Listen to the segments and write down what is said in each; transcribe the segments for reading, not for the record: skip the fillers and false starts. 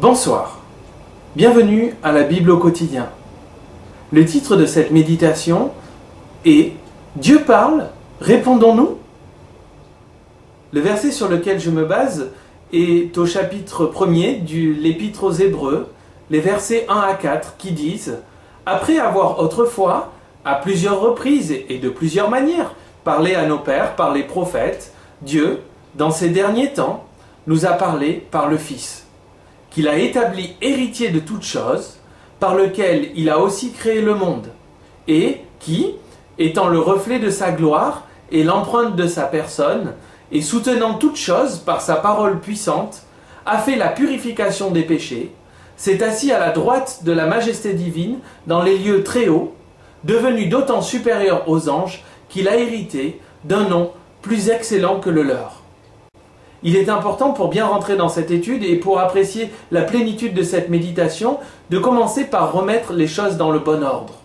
Bonsoir, bienvenue à la Bible au quotidien. Le titre de cette méditation est « Dieu parle, répondons-nous » Le verset sur lequel je me base est au chapitre 1er de l'Épître aux Hébreux, les versets 1 à 4 qui disent « Après avoir autrefois, à plusieurs reprises et de plusieurs manières, parlé à nos pères par les prophètes, Dieu, dans ces derniers temps, nous a parlé par le Fils, qu'il a établi héritier de toutes choses, par lequel il a aussi créé le monde, et qui, étant le reflet de sa gloire et l'empreinte de sa personne, et soutenant toutes choses par sa parole puissante, a fait la purification des péchés, s'est assis à la droite de la majesté divine dans les lieux très hauts, devenu d'autant supérieur aux anges qu'il a hérité d'un nom plus excellent que le leur. Il est important pour bien rentrer dans cette étude et pour apprécier la plénitude de cette méditation, de commencer par remettre les choses dans le bon ordre.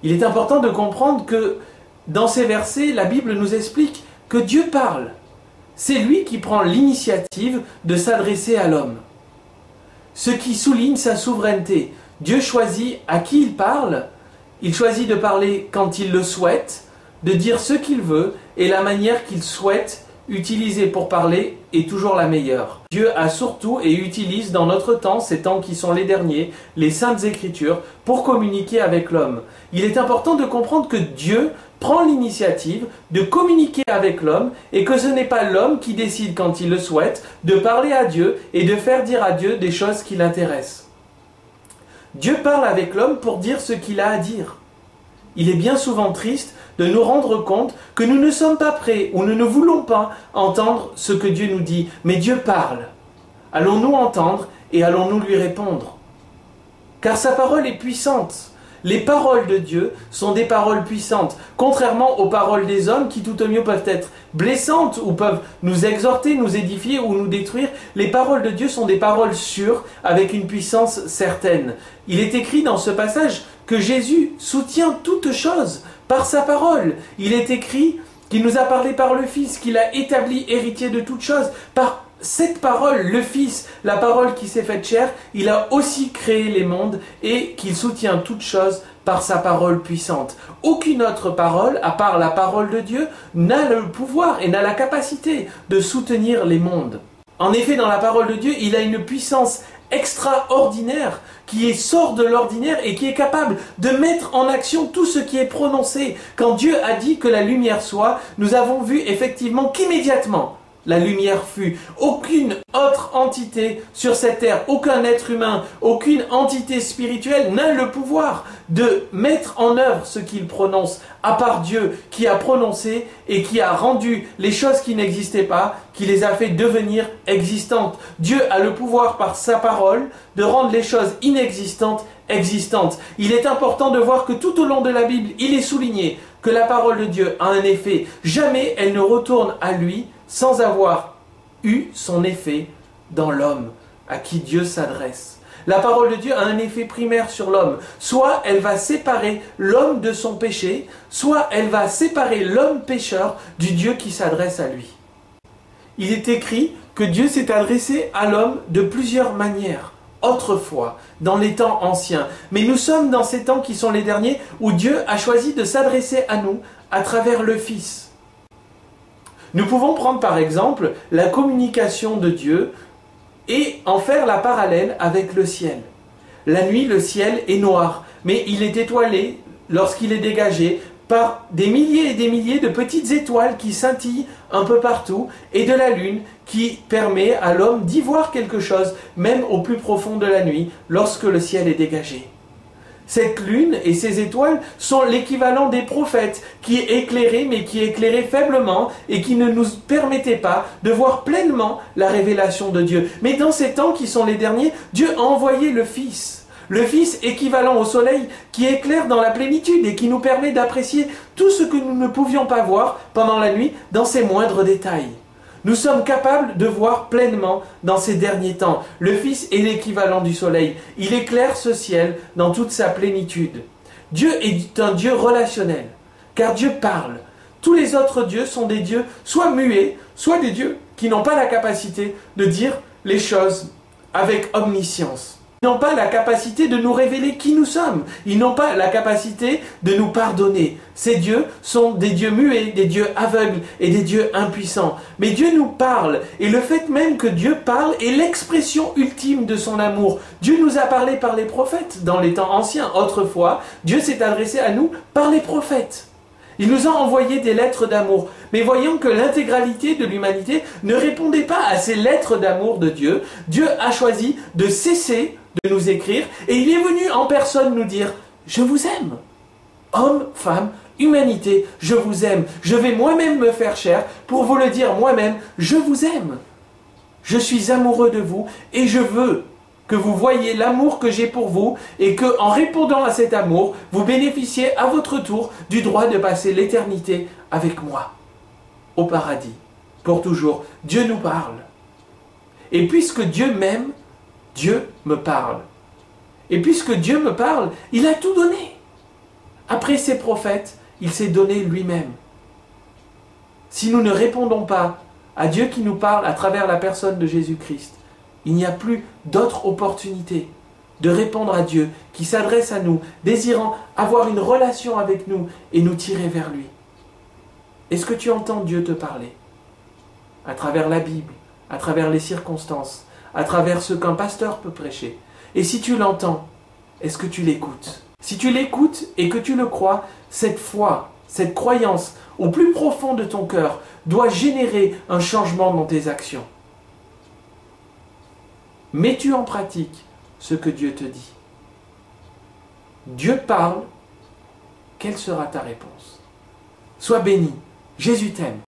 Il est important de comprendre que dans ces versets, la Bible nous explique que Dieu parle. C'est lui qui prend l'initiative de s'adresser à l'homme. Ce qui souligne sa souveraineté. Dieu choisit à qui il parle. Il choisit de parler quand il le souhaite, de dire ce qu'il veut et la manière qu'il souhaite utiliser pour parler est toujours la meilleure. Dieu a surtout et utilise dans notre temps, ces temps qui sont les derniers, les saintes écritures, pour communiquer avec l'homme. Il est important de comprendre que Dieu prend l'initiative de communiquer avec l'homme et que ce n'est pas l'homme qui décide quand il le souhaite de parler à Dieu et de faire dire à Dieu des choses qui l'intéressent. Dieu parle avec l'homme pour dire ce qu'il a à dire. Il est bien souvent triste de nous rendre compte que nous ne sommes pas prêts ou nous ne voulons pas entendre ce que Dieu nous dit. Mais Dieu parle. Allons-nous entendre et allons-nous lui répondre? Car sa parole est puissante. Les paroles de Dieu sont des paroles puissantes, contrairement aux paroles des hommes qui tout au mieux peuvent être blessantes ou peuvent nous exhorter, nous édifier ou nous détruire. Les paroles de Dieu sont des paroles sûres avec une puissance certaine. Il est écrit dans ce passage que Jésus soutient toutes choses par sa parole. Il est écrit qu'il nous a parlé par le Fils, qu'il a établi héritier de toutes choses. Par cette parole, le Fils, la parole qui s'est faite chair, il a aussi créé les mondes et qu'il soutient toutes choses par sa parole puissante. Aucune autre parole, à part la parole de Dieu, n'a le pouvoir et n'a la capacité de soutenir les mondes. En effet, dans la parole de Dieu, il a une puissance extraordinaire qui sort de l'ordinaire et qui est capable de mettre en action tout ce qui est prononcé. Quand Dieu a dit que la lumière soit, nous avons vu effectivement qu'immédiatement la lumière fut. Aucune autre entité sur cette terre, aucun être humain, aucune entité spirituelle n'a le pouvoir de mettre en œuvre ce qu'il prononce, à part Dieu qui a prononcé et qui a rendu les choses qui n'existaient pas, qui les a fait devenir existantes. Dieu a le pouvoir par sa parole de rendre les choses inexistantes existantes. Il est important de voir que tout au long de la Bible, il est souligné que la parole de Dieu a un effet. Jamais elle ne retourne à lui sans avoir eu son effet dans l'homme à qui Dieu s'adresse. La parole de Dieu a un effet primaire sur l'homme. Soit elle va séparer l'homme de son péché, soit elle va séparer l'homme pécheur du Dieu qui s'adresse à lui. Il est écrit que Dieu s'est adressé à l'homme de plusieurs manières, autrefois, dans les temps anciens. Mais nous sommes dans ces temps qui sont les derniers où Dieu a choisi de s'adresser à nous à travers le Fils. Nous pouvons prendre par exemple la communication de Dieu et en faire la parallèle avec le ciel. La nuit, le ciel est noir, mais il est étoilé lorsqu'il est dégagé par des milliers et des milliers de petites étoiles qui scintillent un peu partout et de la lune qui permet à l'homme d'y voir quelque chose, même au plus profond de la nuit, lorsque le ciel est dégagé. Cette lune et ces étoiles sont l'équivalent des prophètes qui éclairaient, mais qui éclairaient faiblement et qui ne nous permettaient pas de voir pleinement la révélation de Dieu. Mais dans ces temps qui sont les derniers, Dieu a envoyé le Fils. Le Fils équivalent au soleil qui éclaire dans la plénitude et qui nous permet d'apprécier tout ce que nous ne pouvions pas voir pendant la nuit dans ses moindres détails. Nous sommes capables de voir pleinement dans ces derniers temps. Le Fils est l'équivalent du soleil. Il éclaire ce ciel dans toute sa plénitude. Dieu est un Dieu relationnel, car Dieu parle. Tous les autres dieux sont des dieux soit muets, soit des dieux qui n'ont pas la capacité de dire les choses avec omniscience. Ils n'ont pas la capacité de nous révéler qui nous sommes. Ils n'ont pas la capacité de nous pardonner. Ces dieux sont des dieux muets, des dieux aveugles et des dieux impuissants. Mais Dieu nous parle. Et le fait même que Dieu parle est l'expression ultime de son amour. Dieu nous a parlé par les prophètes dans les temps anciens. Autrefois, Dieu s'est adressé à nous par les prophètes. Il nous a envoyé des lettres d'amour. Mais voyons que l'intégralité de l'humanité ne répondait pas à ces lettres d'amour de Dieu. Dieu a choisi de cesser de nous écrire et il est venu en personne nous dire « Je vous aime ». Hommes, femmes, humanité, je vous aime. Je vais moi-même me faire chair pour vous le dire moi-même, je vous aime. Je suis amoureux de vous et je veux que vous voyiez l'amour que j'ai pour vous et que, en répondant à cet amour, vous bénéficiez à votre tour du droit de passer l'éternité avec moi, au paradis, pour toujours. Dieu nous parle. Et puisque Dieu m'aime, Dieu me parle. Et puisque Dieu me parle, il a tout donné. Après ses prophètes, il s'est donné lui-même. Si nous ne répondons pas à Dieu qui nous parle à travers la personne de Jésus-Christ, il n'y a plus d'autre opportunité de répondre à Dieu qui s'adresse à nous, désirant avoir une relation avec nous et nous tirer vers lui. Est-ce que tu entends Dieu te parler? À travers la Bible, à travers les circonstances, à travers ce qu'un pasteur peut prêcher. Et si tu l'entends, est-ce que tu l'écoutes? Si tu l'écoutes et que tu le crois, cette foi, cette croyance au plus profond de ton cœur doit générer un changement dans tes actions. Mets-tu en pratique ce que Dieu te dit? Dieu parle, quelle sera ta réponse? Sois béni, Jésus t'aime.